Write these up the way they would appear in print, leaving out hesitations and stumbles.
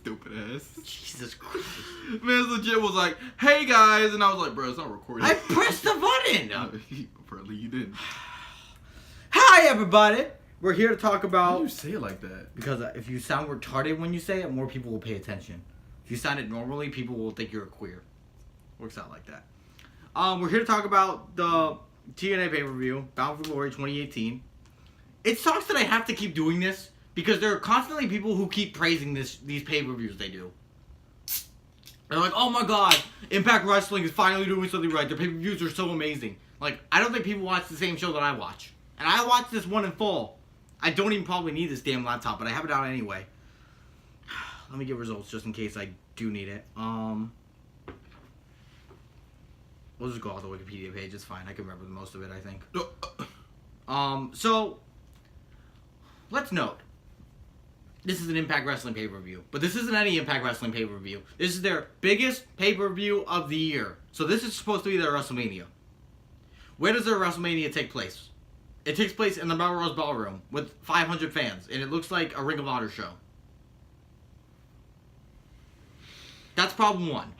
Stupid ass. Jesus Christ. Man, legit was like, hey guys, and I was like, bro, it's not recording. I pressed the button. Apparently you didn't. Hi, everybody. We're here to talk Why about... do you say it like that? Because if you sound retarded when you say it, more people will pay attention. If you sound it normally, people will think you're a queer. Works out like that. We're here to talk about the TNA pay-per-view, Bound for Glory 2018. It sucks that I have to keep doing this, because there are constantly people who keep praising these pay-per-views they do. They're like, oh my god, Impact Wrestling is finally doing something right. Their pay-per-views are so amazing. Like, I don't think people watch the same show that I watch. And I watch this one in full. I don't even probably need this damn laptop, but I have it out anyway. Let me get results just in case I do need it. We'll just go off the Wikipedia page. It's fine. I can remember most of it, I think. So, let's note. This is an Impact Wrestling pay-per-view. But this isn't any Impact Wrestling pay-per-view. This is their biggest pay-per-view of the year. So this is supposed to be their WrestleMania. Where does their WrestleMania take place? It takes place in the Melrose Ballroom with 500 fans. And it looks like a Ring of Honor show. That's problem one.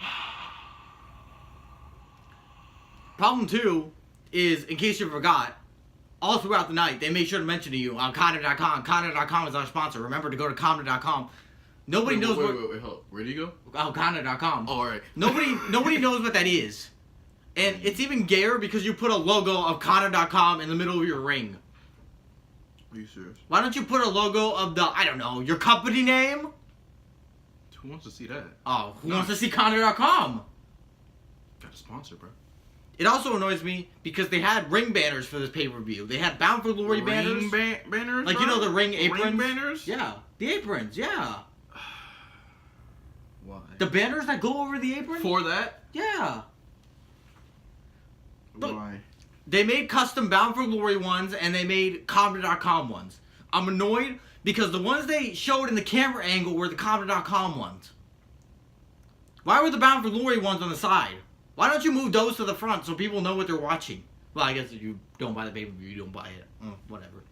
Problem two is, in case you forgot, all throughout the night, they made sure to mention to you on Conner.com. Conner.com is our sponsor. Remember to go to Conner.com. Nobody knows what... Wait, hold up. Where do you go? Oh, Conner.com. Oh, alright. Nobody knows what that is. And it's even gayer because you put a logo of Conner.com in the middle of your ring. Are you serious? Why don't you put a logo of the, I don't know, your company name? Who wants to see that? Oh, who wants to see Conner.com? Got a sponsor, bro. It also annoys me because they had ring banners for this pay-per-view. They had Bound for Glory banners. Banners? Like, you know, the ring aprons? Ring banners? Yeah, the aprons, yeah. Why? The banners that go over the apron? For that? Yeah. Look, Why? they made custom Bound for Glory ones, and they made Comedy.com ones. I'm annoyed because the ones they showed in the camera angle were the Comedy.com ones. Why were the Bound for Glory ones on the side? Why don't you move those to the front so people know what they're watching? Well, I guess if you don't buy the pay-per-view, you don't buy it. Whatever.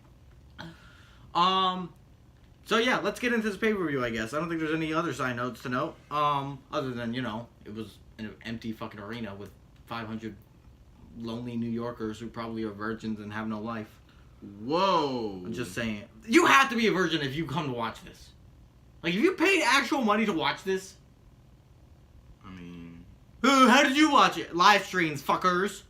So yeah, let's get into this pay-per-view, I guess. I don't think there's any other side notes to note. Other than, you know, it was an empty fucking arena with 500 lonely New Yorkers who probably are virgins and have no life. Whoa. I'm just saying. You have to be a virgin if you come to watch this. Like, if you paid actual money to watch this... I mean... How did you watch it? Live streams, fuckers.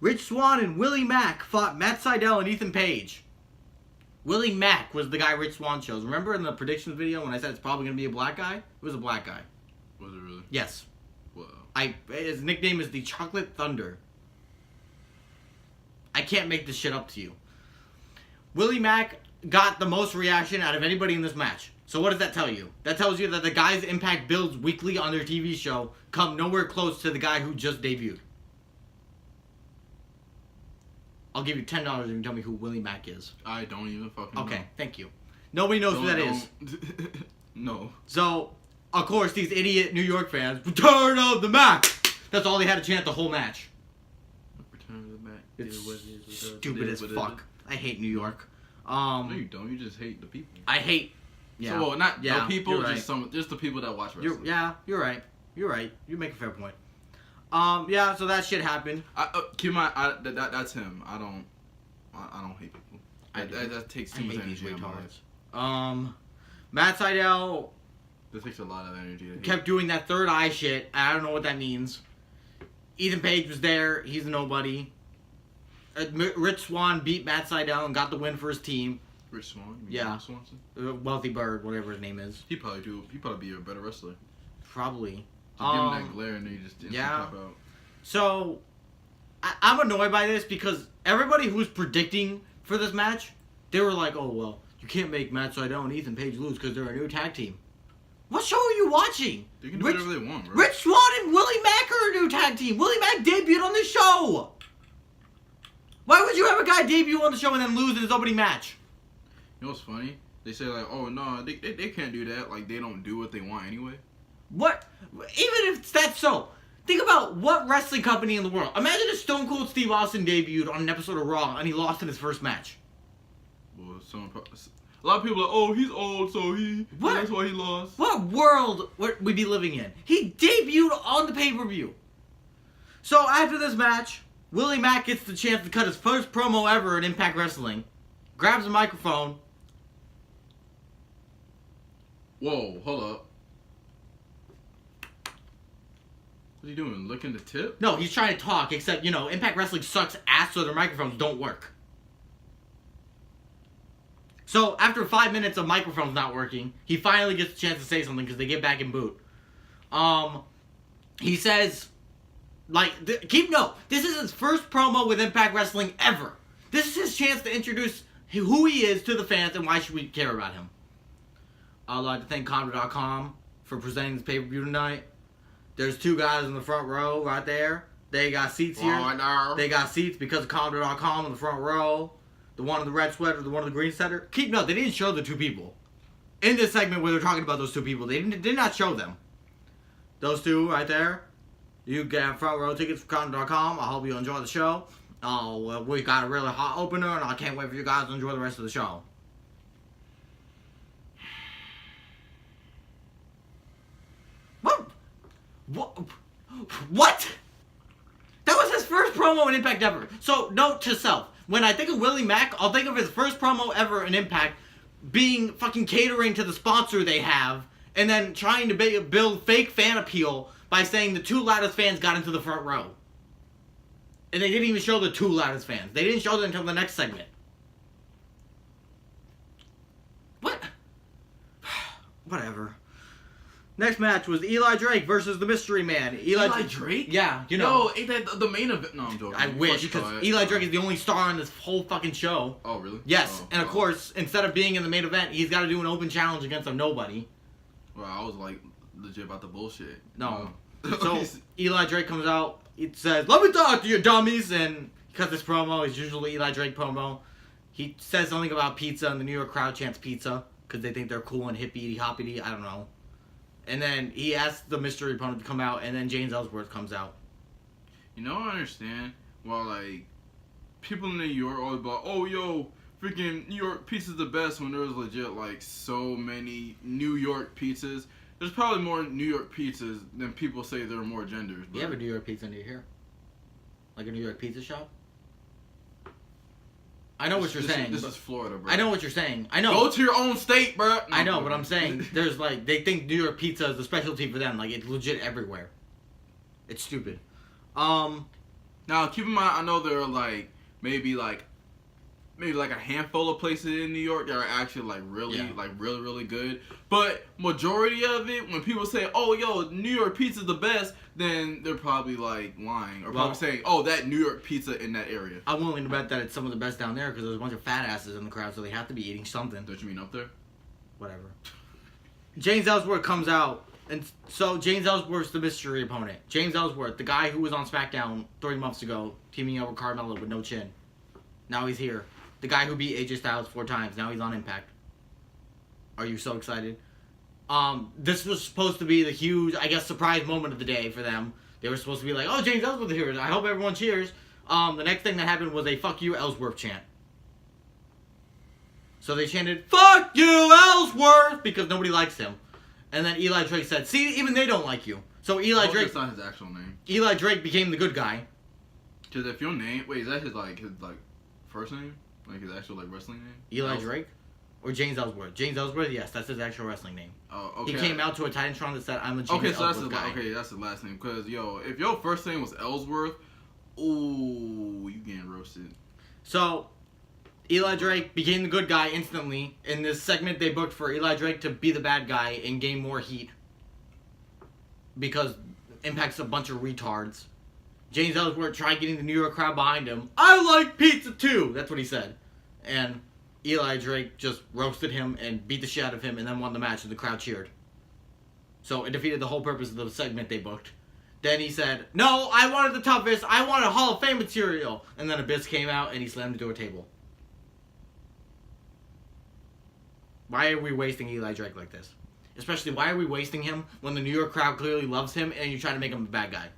Rich Swann and Willie Mack fought Matt Sydal and Ethan Page. Willie Mack was the guy Rich Swann chose. Remember in the predictions video when I said it's probably going to be a black guy? It was a black guy. Was it really? Yes. Whoa. His nickname is the Chocolate Thunder. I can't make this shit up to you. Willie Mack got the most reaction out of anybody in this match. So what does that tell you? That tells you that the guys Impact builds weekly on their TV show come nowhere close to the guy who just debuted. I'll give you $10 if you tell me who Willie Mack is. I don't even fucking know. Okay, thank you. Nobody knows who that is. No. So, of course, these idiot New York fans, Return of the Mack! That's all they had to chant the whole match. Return of the Mack. It's stupid as fuck. I hate New York. No, you don't. You just hate the people. I hate... Yeah. So, well, not the people, right. just the people that watch wrestling. You're right. You're right. You make a fair point. Yeah, so that shit happened. Keep in mind, that's him. I don't hate people. That takes too much energy in my life. Matt Sydal... That takes a lot of energy. Kept doing that third eye shit. I don't know what that means. Ethan Page was there. He's a nobody. Rich Swann beat Matt Sydal and got the win for his team. Rich Swann? Yeah. Swanson? Wealthy Bird, whatever his name is. He'd probably be a better wrestler. Probably. Just give him that glare and then you just instantly pop out. So, I'm annoyed by this because everybody who was predicting for this match, they were like, oh, well, you can't make Matt Sydal and Ethan Page lose because they're a new tag team. What show are you watching? They can do whatever they want, bro. Rich Swann and Willie Mack are a new tag team. Willie Mack debuted on the show. Why would you have a guy debut on the show and then lose in his opening match? You know what's funny? They say like, oh no, they can't do that. Like they don't do what they want anyway. What? Even if that's so, think about what wrestling company in the world. Imagine if Stone Cold Steve Austin debuted on an episode of Raw and he lost in his first match. Well, A lot of people are like, oh, he's old, so that's why he lost. What world would we be living in? He debuted on the pay-per-view. So after this match, Willie Mack gets the chance to cut his first promo ever in Impact Wrestling. Grabs a microphone. Whoa, hold up. What's he doing? Licking the tip? No, he's trying to talk, except, Impact Wrestling sucks ass, so their microphones don't work. So, after 5 minutes of microphones not working, he finally gets a chance to say something because they get back in boot. He says, this is his first promo with Impact Wrestling ever. This is his chance to introduce who he is to the fans and why should we care about him. I'd like to thank Conrad.com for presenting this pay-per-view tonight. There's 2 guys in the front row right there. They got seats here. They got seats because of Conrad.com in the front row. The one in the red sweater, the one in the green sweater. Keep note, they didn't show the 2 people. In this segment where they're talking about those 2 people, they did not show them. Those 2 right there. You get front row tickets from Conrad.com. I hope you enjoy the show. We got a really hot opener, and I can't wait for you guys to enjoy the rest of the show. What? That was his first promo in Impact ever. So, note to self. When I think of Willie Mack, I'll think of his first promo ever in Impact being fucking catering to the sponsor they have and then trying to build fake fan appeal by saying the 2 loudest fans got into the front row. And they didn't even show the 2 loudest fans. They didn't show them until the next segment. What? Whatever. Next match was Eli Drake versus the Mystery Man. Eli Drake? Yeah, Yo, ain't that the main event? No, I'm joking. I wish, because Eli Drake is the only star on this whole fucking show. Oh, really? Yes, and of course, instead of being in the main event, he's got to do an open challenge against a nobody. Well, I was legit about the bullshit. No. So, Eli Drake comes out, he says, "Let me talk to you, dummies," and he cuts this promo. It's usually Eli Drake promo. He says something about pizza, and the New York crowd chants pizza, because they think they're cool and hippity-hoppity, I don't know. And then he asks the mystery opponent to come out, and then James Ellsworth comes out. I understand. Well, people in New York always like, oh, yo, freaking New York pizza's the best, when there's legit, so many New York pizzas. There's probably more New York pizzas than people say there are more genders. You have a New York pizza near here? Like a New York pizza shop? I know what you're saying. This is Florida, bro. I know what you're saying. I know. Go to your own state, bro. No, I know, but I'm saying there's they think New York pizza is the specialty for them. It's legit everywhere. It's stupid. Now keep in mind, I know there are maybe a handful of places in New York that are actually really good. But majority of it, when people say, "Oh, yo, New York pizza's the best," then they're probably lying or probably saying, "Oh, that New York pizza in that area." I'm willing to bet that it's some of the best down there because there's a bunch of fat asses in the crowd, so they have to be eating something. Don't you mean up there? Whatever. James Ellsworth comes out, and so James Ellsworth's the mystery opponent. James Ellsworth, the guy who was on SmackDown 3 months ago, teaming up with Carmella with no chin. Now he's here. The guy who beat AJ Styles 4 times. Now he's on Impact. Are you so excited? This was supposed to be the huge, surprise moment of the day for them. They were supposed to be like, "Oh, James Ellsworth is here. I hope everyone cheers." The next thing that happened was a "Fuck you, Ellsworth" chant. So they chanted, "Fuck you, Ellsworth," because nobody likes him. And then Eli Drake said, "See, even they don't like you." So Eli Drake... That's not his actual name. Eli Drake became the good guy. Because if your name... Wait, is that his first name? His actual wrestling name? Eli Drake? Or James Ellsworth? James Ellsworth, yes, that's his actual wrestling name. Oh, okay. He came out to a Titantron that said, "I'm a James Ellsworth guy." Okay, that's his last name. Because, if your first name was Ellsworth, ooh, you getting roasted. So, Eli Drake became the good guy instantly. In this segment, they booked for Eli Drake to be the bad guy and gain more heat. Because Impact's a bunch of retards. James Ellsworth tried getting the New York crowd behind him. "I like pizza too!" That's what he said. And Eli Drake just roasted him and beat the shit out of him and then won the match and the crowd cheered. So it defeated the whole purpose of the segment they booked. Then he said, "No, I wanted the toughest. I wanted Hall of Fame material." And then Abyss came out and he slammed into a table. Why are we wasting Eli Drake like this? Especially, why are we wasting him when the New York crowd clearly loves him and you're trying to make him a bad guy?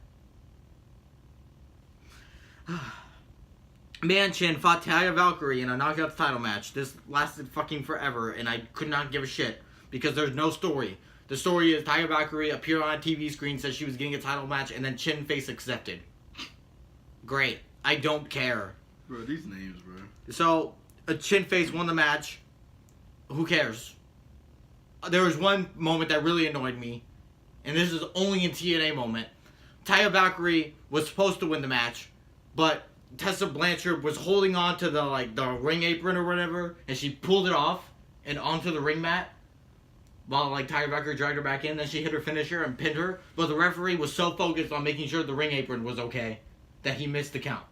Chin fought Taya Valkyrie in a knockouts title match. This lasted fucking forever, and I could not give a shit because there's no story. The story is Taya Valkyrie appeared on a TV screen, said she was getting a title match, and then Chin face accepted. Great. I don't care. Bro, these names, bro. So, Chin face won the match. Who cares? There was one moment that really annoyed me, and this is only in TNA moment. Taya Valkyrie was supposed to win the match, but Tessa Blanchard was holding on to the ring apron or whatever, and she pulled it off and onto the ring mat while Taya Valkyrie dragged her back in. Then she hit her finisher and pinned her, but the referee was so focused on making sure the ring apron was okay that he missed the count.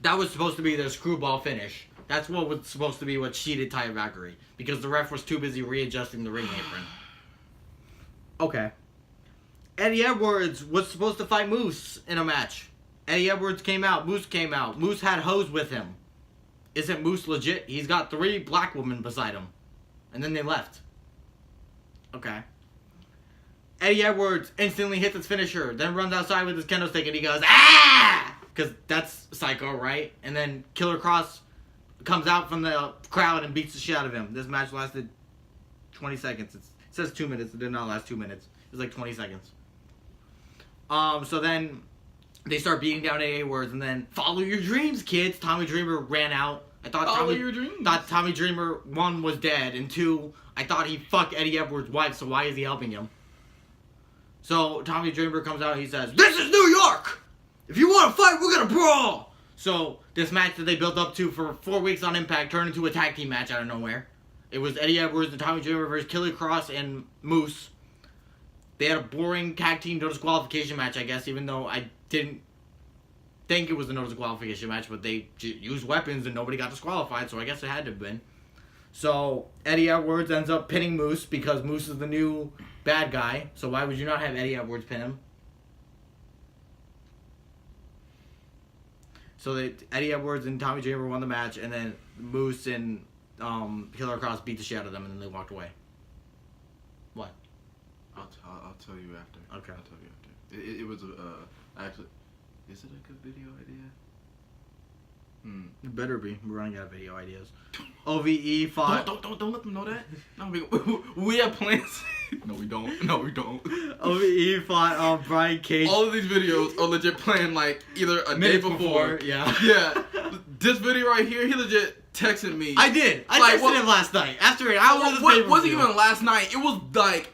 That was supposed to be their screwball finish. That's what was supposed to be what cheated Taya Valkyrie, because the ref was too busy readjusting the ring apron. Okay. Eddie Edwards was supposed to fight Moose in a match. Eddie Edwards came out. Moose came out. Moose had hoes with him. Isn't Moose legit? He's got 3 black women beside him. And then they left. Okay. Eddie Edwards instantly hits his finisher. Then runs outside with his kendo stick and he goes, ah! Because that's psycho, right? And then Killer Cross comes out from the crowd and beats the shit out of him. This match lasted 20 seconds. It says 2 minutes. It did not last 2 minutes. It was 20 seconds. So then they start beating down Eddie Edwards, and then follow your dreams, kids. Tommy Dreamer ran out. I thought Tommy Dreamer 1 was dead, and 2, I thought he fucked Eddie Edwards' wife. So why is he helping him? So Tommy Dreamer comes out. And he says, "This is New York. If you want to fight, we're gonna brawl." So this match that they built up to for 4 weeks on Impact turned into a tag team match out of nowhere. It was Eddie Edwards and Tommy Dreamer versus Killer Cross and Moose. They had a boring tag team no disqualification match, I guess, even though I didn't think it was a no disqualification match, but they used weapons and nobody got disqualified, so I guess it had to have been. So Eddie Edwards ends up pinning Moose because Moose is the new bad guy, so why would you not have Eddie Edwards pin him? So Eddie Edwards and Tommy Dreamer won the match, and then Moose and Killer Cross beat the shit out of them, and then they walked away. What? I'll tell you after. Okay. I'll tell you after. It was actually. Is it a good video idea? It better be. We're running out of video ideas. OVE fought. Don't let them know that. No, we have plans. No, we don't. No, we don't. OVE fought Brian Cage. All of these videos are legit planned either a day before. Yeah. Yeah. This video right here, he legit texted me. I did. I texted him last night after an hour of the It wasn't even last night. It was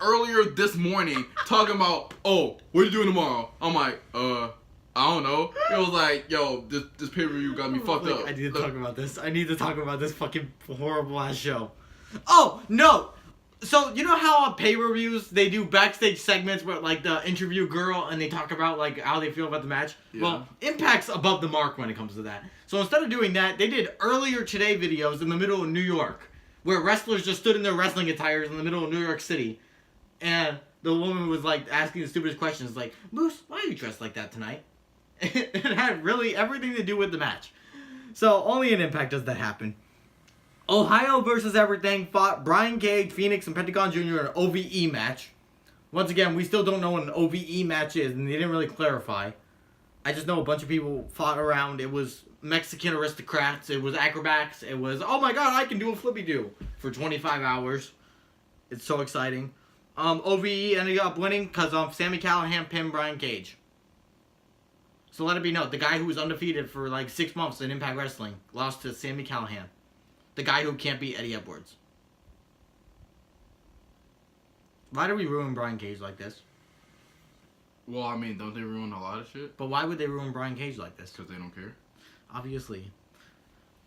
earlier this morning talking about, oh, what are you doing tomorrow? I'm like, I don't know. It was like, yo, this pay-per-view got me fucked up. I need to talk about this. I need to talk about this fucking horrible ass show. Oh, no. So, you know how on pay-per-views, they do backstage segments where, the interview girl, and they talk about, how they feel about the match? Yeah. Well, Impact's above the mark when it comes to that. So, instead of doing that, they did earlier today videos in the middle of New York, where wrestlers just stood in their wrestling attires in the middle of New York City. And the woman was, asking the stupidest questions, Moose, why are you dressed like that tonight? It had really everything to do with the match. So, only in Impact does that happen. Ohio versus Everything fought Brian Cage, Phoenix, and Pentagon Jr. in an OVE match. Once again, we still don't know what an OVE match is, and they didn't really clarify. I just know a bunch of people fought around. It was Mexican aristocrats. It was acrobats. It was, oh my god, I can do a flippy-do for 25 hours. It's so exciting. OVE ended up winning because Sami Callihan pinned Brian Cage. So let it be known, the guy who was undefeated for 6 months in Impact Wrestling lost to Sami Callihan. The guy who can't beat Eddie Edwards. Why do we ruin Brian Cage like this? Well, I mean, don't they ruin a lot of shit? But why would they ruin Brian Cage like this? Because they don't care. Obviously.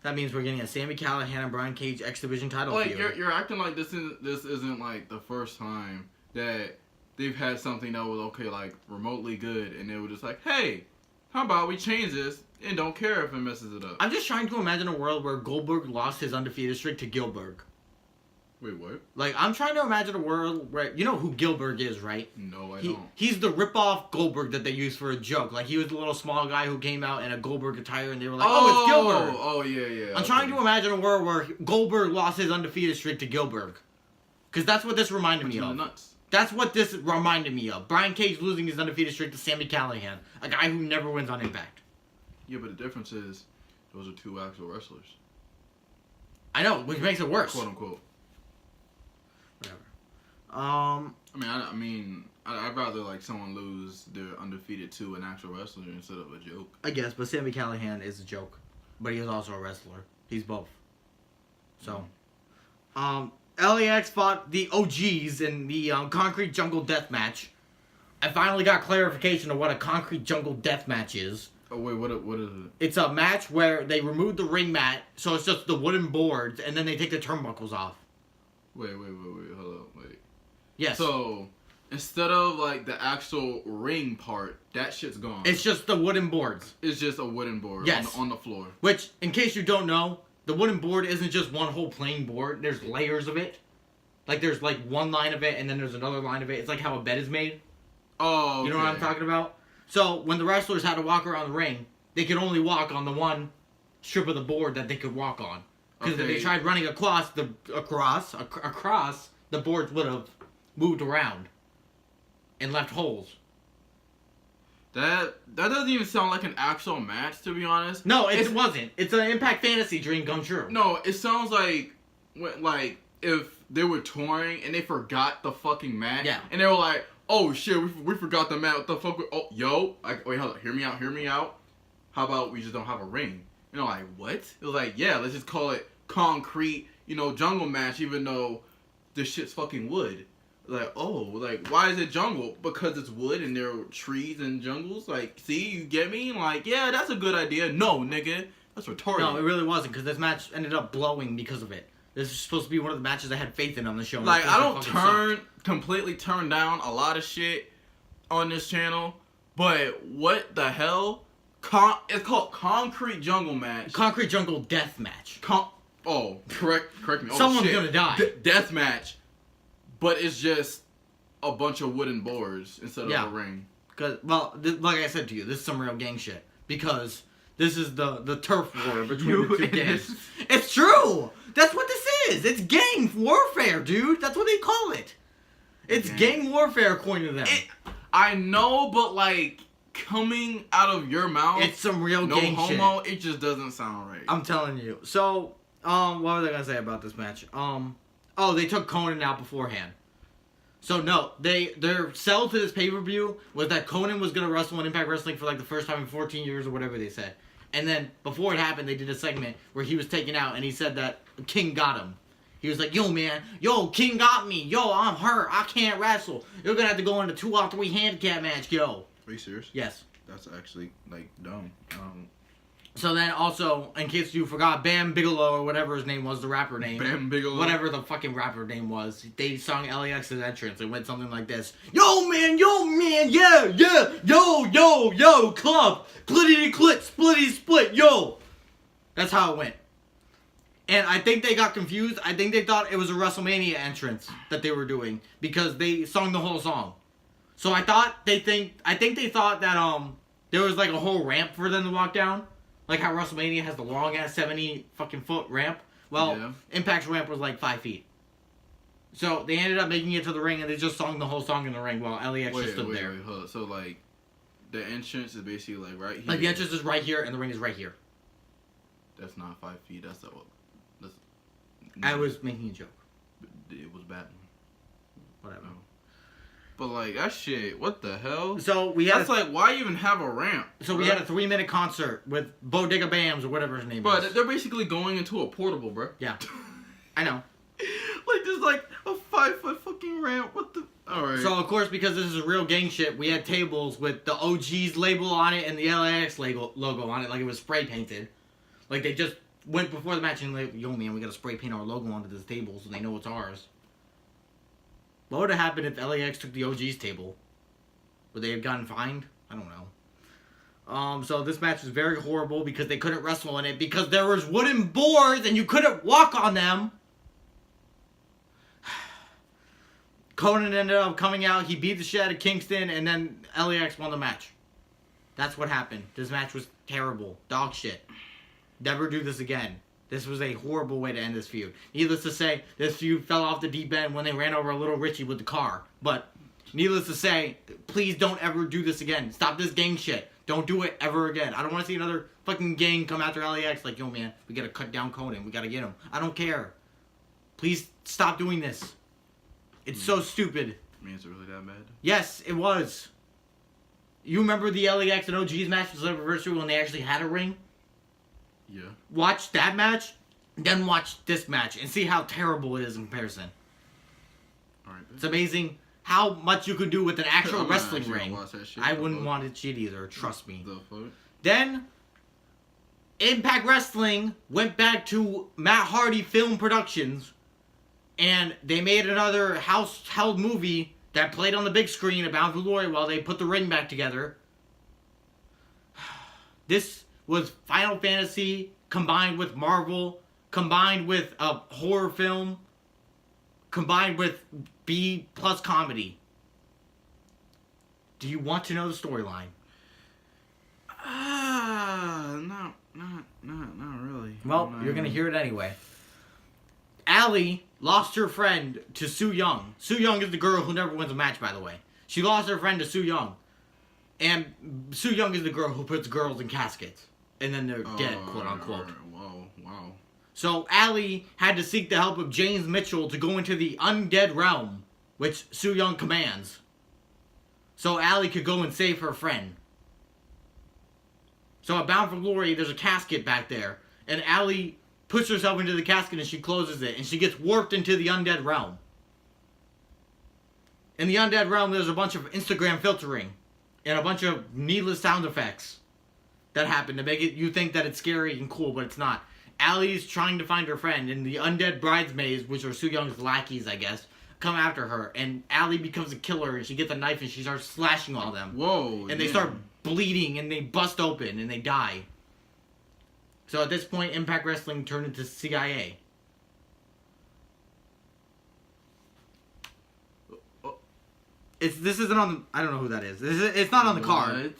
That means we're getting a Sami Callihan and Brian Cage X Division title feud. You're acting like this isn't the first time that they've had something that was remotely good, and they were just hey, how about we change this and don't care if it messes it up. I'm just trying to imagine a world where Goldberg lost his undefeated streak to Gilbert. Wait, what? I'm trying to imagine a world where... You know who Gilbert is, right? No, I don't. He's the rip-off Goldberg that they used for a joke. He was the little small guy who came out in a Goldberg attire, and they were like, oh, it's Gilbert. Oh, yeah. I'm trying to imagine a world where Goldberg lost his undefeated streak to Gilbert. Because that's what this reminded me of. Nuts. That's what this reminded me of. Brian Cage losing his undefeated streak to Sami Callihan, a guy who never wins on Impact. Yeah, but the difference is those are two actual wrestlers. I know, which makes it worse. Quote unquote. Whatever. I mean, I'd rather like someone lose their undefeated to an actual wrestler instead of a joke. I guess, but Sami Callihan is a joke, but he is also a wrestler. He's both. So, LAX fought the OGs in the Concrete Jungle Death Match. I finally got clarification of what a Concrete Jungle Death Match is. Oh wait, what is it? It's a match where they remove the ring mat, so it's just the wooden boards, and then they take the turnbuckles off. Wait, hold up, wait. Yes. So, instead of like the actual ring part, that shit's gone. It's just the wooden boards. It's just a wooden board Yes. on the floor. Which, in case you don't know, the wooden board isn't just one whole plain board. There's layers of it. Like, there's like one line of it, and then there's another line of it. It's like how a bed is made. Oh, okay. You know what I'm talking about? So, when the wrestlers had to walk around the ring, they could only walk on the one strip of the board that they could walk on. Because if they tried running across, the boards would have moved around and left holes. That doesn't even sound like an actual match, to be honest. No, it wasn't. It's an Impact Fantasy dream come true. No, it sounds like if they were touring and they forgot the fucking mat. Yeah. And they were like, oh shit, we forgot the mat. What the fuck? Wait, hold on. Hear me out. How about we just don't have a ring? You know, like, what? It was like, yeah, let's just call it Concrete, jungle match, even though this shit's fucking wood. Like, why is it jungle? Because it's wood and there are trees and jungles? Like, see, you get me? Like, yeah, that's a good idea. No, nigga. That's retarded. No, it really wasn't, because this match ended up blowing because of it. This is supposed to be one of the matches I had faith in on the show. Like, I don't completely turn down a lot of shit on this channel, but what the hell? It's called Concrete Jungle Match. Concrete Jungle Death Match. Correct me. Someone's gonna die. Death match, but it's just a bunch of wooden boards instead of a ring. Cause, like I said to you, this is some real gang shit. Because this is the turf war between the two gangs. It's true! That's what this is! It's gang warfare, dude! That's what they call it! It's gang warfare according to them. I know, but like, coming out of your mouth, it's some real gang shit. No homo, it just doesn't sound right. I'm telling you. So, what was I gonna say about this match? They took Conan out beforehand. So no, their sell to this pay-per-view was that Conan was gonna wrestle in Impact Wrestling for like the first time in 14 years or whatever they said. And then before it happened, they did a segment where he was taken out and he said that King got him. He was like, yo man, King got me. Yo, I'm hurt. I can't wrestle. You're gonna have to go in a 2-on-3 handicap match, yo. Are you serious? Yes. That's actually like dumb. So then also, in case you forgot, Bam Bigelow or whatever his name was, the rapper name. Bam Bigelow. Whatever the fucking rapper name was. They sung LAX's entrance. It went something like this. Yo man, yeah, yo, club. Splittity clit, splitty split, yo. That's how it went. And I think they got confused. I think they thought it was a WrestleMania entrance that they were doing. Because they sung the whole song. So I think they thought that there was like a whole ramp for them to walk down. Like how WrestleMania has the long ass 70 fucking foot ramp. Well, Impact's ramp was like 5 feet. So they ended up making it to the ring and they just sung the whole song in the ring while LAX just stood there. Hold up. So like the entrance is basically like right here. Like the entrance is right here and the ring is right here. That's not 5 feet. I was making a joke. It was Batman. Whatever. No. But like that shit, what the hell? So we had like why even have a ramp? So we had a 3-minute concert with Bodega Bams or whatever his name is. But they're basically going into a portable, bro. Yeah, I know. Like there's like a 5-foot fucking ramp. What the? All right. So of course, because this is real gang shit, we had tables with the OG's label on it and the LAX logo on it, like it was spray painted. Like they just went before the match and like, yo man, we gotta spray paint our logo onto this table so they know it's ours. What would have happened if LAX took the OG's table? Would they have gotten fined? I don't know. So this match was very horrible because they couldn't wrestle in it because there was wooden boards and you couldn't walk on them. Conan ended up coming out. He beat the shit out of Kingston and then LAX won the match. That's what happened. This match was terrible. Dog shit. Never do this again. This was a horrible way to end this feud. Needless to say, this feud fell off the deep end when they ran over Little Richie with the car. But, needless to say, please don't ever do this again. Stop this gang shit. Don't do it ever again. I don't want to see another fucking gang come after LAX like, yo man, we gotta cut down Conan. We gotta get him. I don't care. Please stop doing this. It's so stupid. I mean, is it really that bad? Yes, it was. You remember the LAX and OG's match was anniversary when they actually had a ring? Yeah. Watch that match, then watch this match, and see how terrible it is in comparison. Alright. It's amazing how much you could do with an actual I'm not wrestling actually ring. gonna watch that shit. I The wouldn't fuck? want it shit either, trust me. The fuck? Then, Impact Wrestling went back to Matt Hardy Film Productions, and they made another house-held movie that played on the big screen at Bound for Glory while they put the ring back together. This was Final Fantasy combined with Marvel, combined with a horror film, combined with B+ comedy. Do you want to know the storyline? Not really. Well, you're gonna hear it anyway. Allie lost her friend to Su Yung. Su Yung is the girl who never wins a match, by the way. She lost her friend to Su Yung. And Su Yung is the girl who puts girls in caskets. And then they're dead, quote unquote. Wow. So Allie had to seek the help of James Mitchell to go into the undead realm, which Su Yung commands. So Allie could go and save her friend. So at Bound for Glory, there's a casket back there. And Allie puts herself into the casket and she closes it. And she gets warped into the undead realm. In the undead realm, there's a bunch of Instagram filtering. And a bunch of needless sound effects that happen to make it you think that it's scary and cool, but it's not. Allie's trying to find her friend, and the undead bridesmaids, which are Su Young's lackeys, I guess, come after her. And Allie becomes a killer, and she gets a knife, and she starts slashing all of them. Whoa. And they start bleeding, and they bust open, and they die. So at this point, Impact Wrestling turned into CIA. This isn't on the... I don't know who that is. It's not on the card.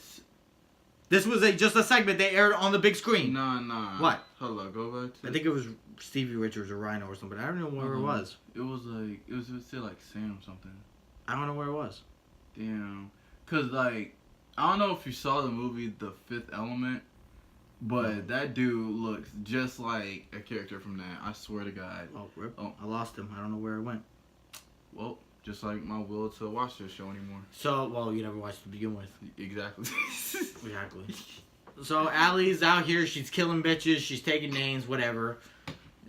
This was just a segment they aired on the big screen. Nah. What? Hold on, go back to... I think it was Stevie Richards or Rhino or something. I don't know where it was. It was still like Sam something. I don't know where it was. Damn. Cause like, I don't know if you saw the movie The Fifth Element, but that dude looks just like a character from that. I swear to God. Oh, rip. Oh, I lost him. I don't know where it went. Well, just like my will to watch this show anymore. So, well, you never watched it to begin with. Exactly. Exactly. So, Allie's out here. She's killing bitches. She's taking names, whatever.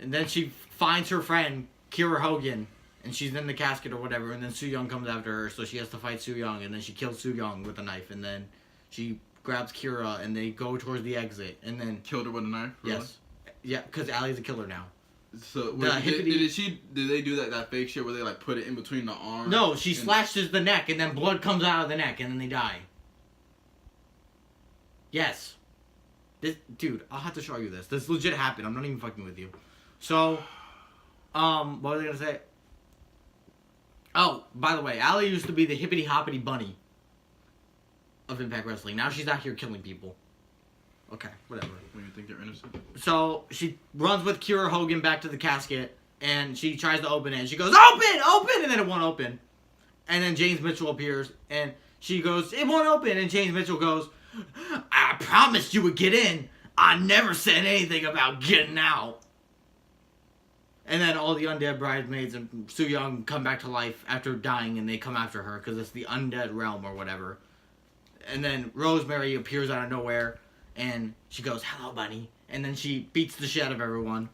And then she finds her friend, Kira Hogan. And she's in the casket or whatever. And then Su Yung comes after her. So, she has to fight Su Yung. And then she kills Su Yung with a knife. And then she grabs Kira. And they go towards the exit. And then... Killed her with a knife? Really? Yes. Yeah, because Allie's a killer now. So did they do that fake shit where they like put it in between the arms? No, she slashes the neck and then blood comes out of the neck and then they die. Yes. Dude, I'll have to show you this. This legit happened. I'm not even fucking with you. So, what was I gonna say? Oh, by the way, Allie used to be the hippity hoppity bunny of Impact Wrestling. Now she's out here killing people. Okay, whatever. When you think you're innocent. So she runs with Kira Hogan back to the casket, and she tries to open it. And she goes, "Open!" And then it won't open. And then James Mitchell appears, and she goes, "It won't open." And James Mitchell goes, "I promised you would get in. I never said anything about getting out." And then all the undead bridesmaids and Su Yung come back to life after dying, and they come after her because it's the undead realm or whatever. And then Rosemary appears out of nowhere. And she goes, "Hello, bunny." And then she beats the shit out of everyone.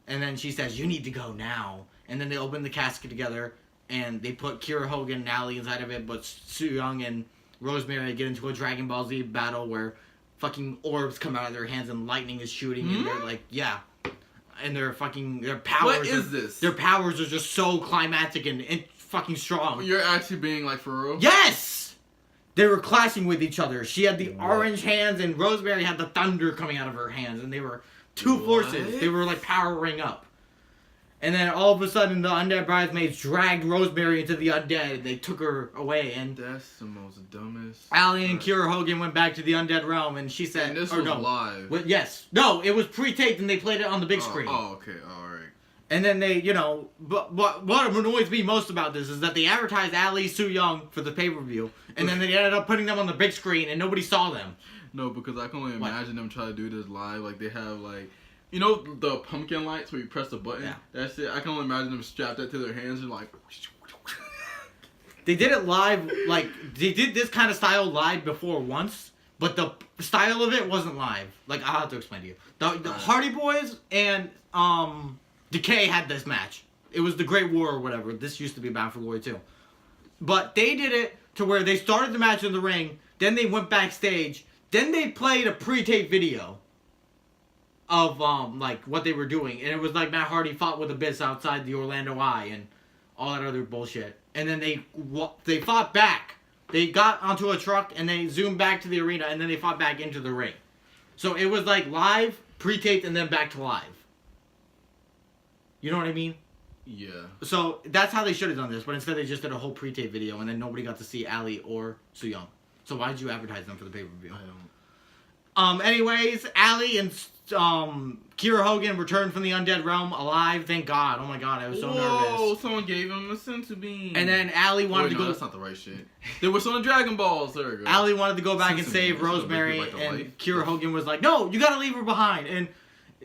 And then she says, "You need to go now." And then they open the casket together. And they put Kira Hogan and Allie inside of it. But Su Yung and Rosemary get into a Dragon Ball Z battle where fucking orbs come out of their hands and lightning is shooting. Mm-hmm. And they're like, yeah. And their powers... What is this? Their powers are just so climactic and fucking strong. You're actually being like for real? Yes! They were clashing with each other. She had the orange hands, and Rosemary had the thunder coming out of her hands, and they were two forces. They were like powering up. And then all of a sudden, the undead bridesmaids dragged Rosemary into the undead, and they took her away. And that's the most dumbest. Allie and Kiera Hogan went back to the undead realm, and she said, and this was live. Yes. No, it was pre-taped, and they played it on the big screen. Oh, okay. All right. And then they, but what annoys me most about this is that they advertised Ali, Su Young for the pay-per-view, and then they ended up putting them on the big screen, and nobody saw them. No, because I can only imagine them trying to do this live. Like, they have, like, you know the pumpkin lights where you press the button? Yeah. That's it. I can only imagine them strap that to their hands and, like... They did it live, like, they did this kind of style live before once, but the style of it wasn't live. Like, I'll have to explain to you. The Hardy Boys and, Decay had this match. It was the Great War or whatever. This used to be Bound for Glory too. But they did it to where they started the match in the ring, then they went backstage, then they played a pre-tape video of like what they were doing, and it was like Matt Hardy fought with Abyss outside the Orlando Eye and all that other bullshit. And then they fought back. They got onto a truck and they zoomed back to the arena, and then they fought back into the ring. So it was like live, pre-taped, and then back to live. You know what I mean? Yeah. So that's how they should have done this, but instead they just did a whole pre-tape video, and then nobody got to see Ali or Su Young. So why did you advertise them for the pay-per-view? I don't. Anyways, Ali and Kiera Hogan returned from the undead realm alive. Thank God. Oh my God, I was so nervous. Whoa! Someone gave him a senzu bean. And then Ali wanted to go. That's not the right shit. There was some Dragon Balls. There we go. Ali wanted to go back and save Rosemary, and Kiera Hogan was like, "No, you gotta leave her behind." And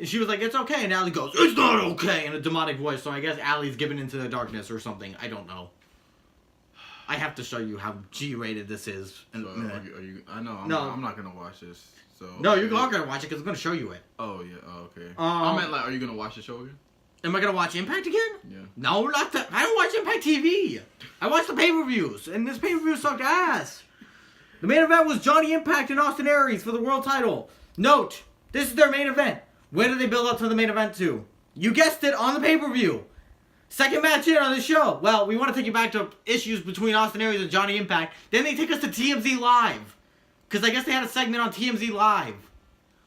she was like, "It's okay." And Ali goes, "It's not okay," in a demonic voice. So I guess Ali's given into the darkness or something. I don't know. I have to show you how G-rated this is. So are you? I know. I'm not gonna watch this. So no, you're not gonna watch it because I'm gonna show you it. Oh yeah. Oh, okay. I meant like, are you gonna watch the show again? Am I gonna watch Impact again? Yeah. No, not that. I don't watch Impact TV. I watch the pay-per-views, and this pay-per-view sucked ass. The main event was Johnny Impact and Austin Aries for the world title. Note, this is their main event. When did they build up to the main event to? You guessed it, on the pay-per-view. Second match in on the show. Well, we want to take you back to issues between Austin Aries and Johnny Impact. Then they take us to TMZ Live. Because I guess they had a segment on TMZ Live.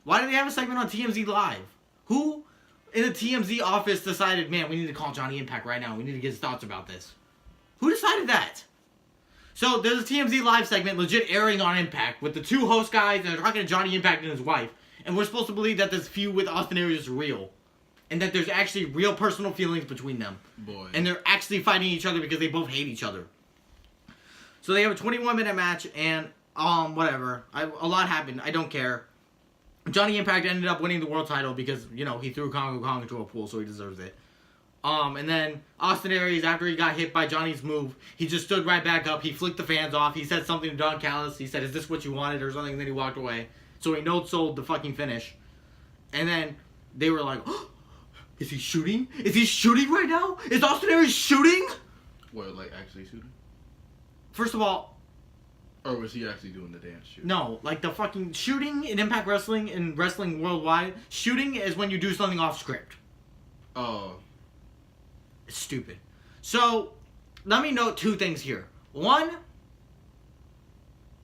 Why did they have a segment on TMZ Live? Who in the TMZ office decided, man, we need to call Johnny Impact right now. We need to get his thoughts about this. Who decided that? So there's a TMZ Live segment legit airing on Impact with the two host guys, and they're talking to Johnny Impact and his wife. And we're supposed to believe that this feud with Austin Aries is real. And that there's actually real personal feelings between them. Boy. And they're actually fighting each other because they both hate each other. So they have a 21-minute match, and whatever. A lot happened. I don't care. Johnny Impact ended up winning the world title because, he threw Kongo Kong into a pool, so he deserves it. And then Austin Aries, after he got hit by Johnny's move, he just stood right back up. He flicked the fans off. He said something to Don Callis. He said, "Is this what you wanted?" or something, and then he walked away. So he no-sold the fucking finish. And then they were like, oh, is he shooting? Is he shooting right now? Is Austin Aries shooting? What, like actually shooting? First of all... Or was he actually doing the dance shoot? No, like the fucking shooting in Impact Wrestling and wrestling worldwide, shooting is when you do something off script. Oh. It's stupid. So, let me note two things here. One,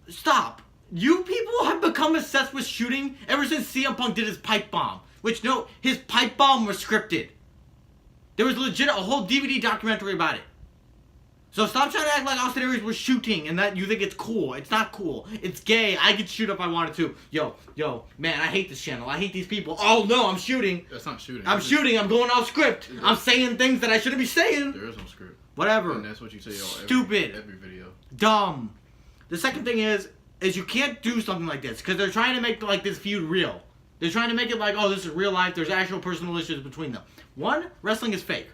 stop. You people have become obsessed with shooting ever since CM Punk did his pipe bomb. Which, no, his pipe bomb was scripted. There was legit a whole DVD documentary about it. So stop trying to act like Austin Aries was shooting and that you think it's cool. It's not cool. It's gay. I could shoot if I wanted to. Yo, man, I hate this channel. I hate these people. Oh, no, I'm shooting. That's not shooting. I'm shooting. I'm going off script. I'm saying things that I shouldn't be saying. There is no script. Whatever. And that's what you say Stupid. every video. Dumb. The second thing is you can't do something like this because they're trying to make like this feud real. They're trying to make it like, oh, this is real life. There's actual personal issues between them. One, wrestling is fake.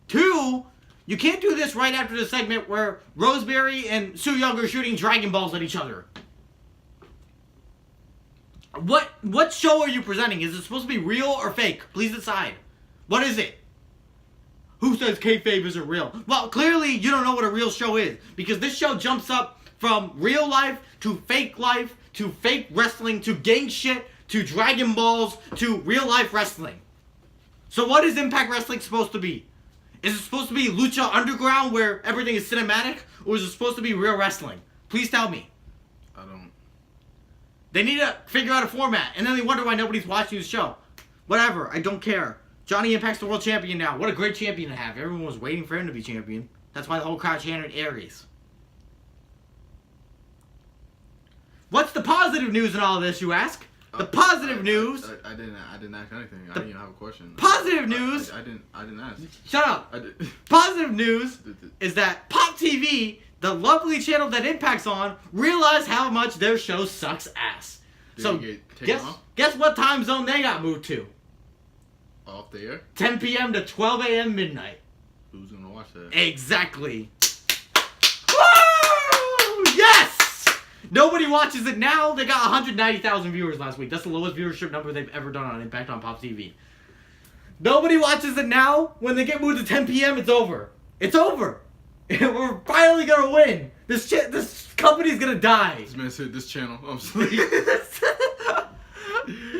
Two, you can't do this right after the segment where Rosemary and Su Young are shooting Dragon Balls at each other. What show are you presenting? Is it supposed to be real or fake? Please decide. What is it? Who says kayfabe isn't real? Well, clearly you don't know what a real show is because this show jumps up from real life to fake wrestling to gang shit to Dragon Balls to real life wrestling. So what is Impact Wrestling supposed to be? Is it supposed to be Lucha Underground where everything is cinematic? Or is it supposed to be real wrestling? Please tell me. I don't. They need to figure out a format. And then they wonder why nobody's watching the show. Whatever. I don't care. Johnny Impact's the world champion now. What a great champion to have. Everyone was waiting for him to be champion. That's why the whole crowd chanted Aries. What's the positive news in all of this, you ask? The positive news. I didn't ask anything. I didn't even have a question. Positive news. I didn't ask. Shut up. I did. Positive news is that Pop TV, the lovely channel that Impact's on, realized how much their show sucks ass. Did So you get taken off? guess what time zone they got moved to? Off the air? 10 p.m. to 12 a.m. midnight. Who's gonna watch that? Exactly. Woo! Yes! Nobody watches it now. They got 190,000 viewers last week. That's the lowest viewership number they've ever done on Impact on Pop TV. Nobody watches it now. When they get moved to 10 p.m., it's over. It's over. We're finally gonna win. This company's gonna die. This man said this channel. I'm sorry.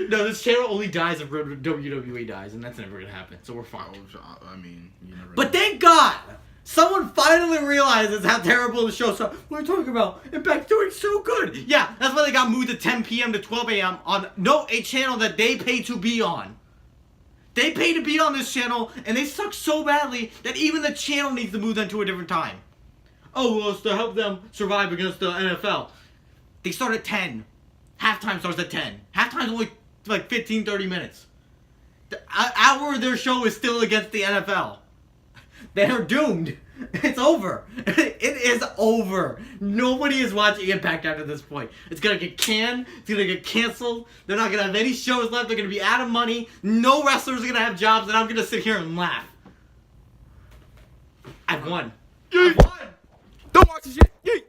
No, this channel only dies if WWE dies, and that's never gonna happen. So we're fine. I mean, you never. But thank God, someone finally realizes how terrible the show is. What are you talking about? Impact's doing so good. Yeah, that's why they got moved to 10 p.m. to 12 a.m. on a channel that they pay to be on. They pay to be on this channel, and they suck so badly that even the channel needs to move them to a different time. Oh, well, it's to help them survive against the NFL. They start at 10. Halftime starts at 10. Halftime's only like 15, 30 minutes. The hour of their show is still against the NFL. They're doomed. It's over. It is over. Nobody is watching Impact after this point. It's gonna get canned. It's gonna get canceled. They're not gonna have any shows left. They're gonna be out of money. No wrestlers are gonna have jobs, and I'm gonna sit here and laugh. I've won. I've won. Don't watch this shit. Yay.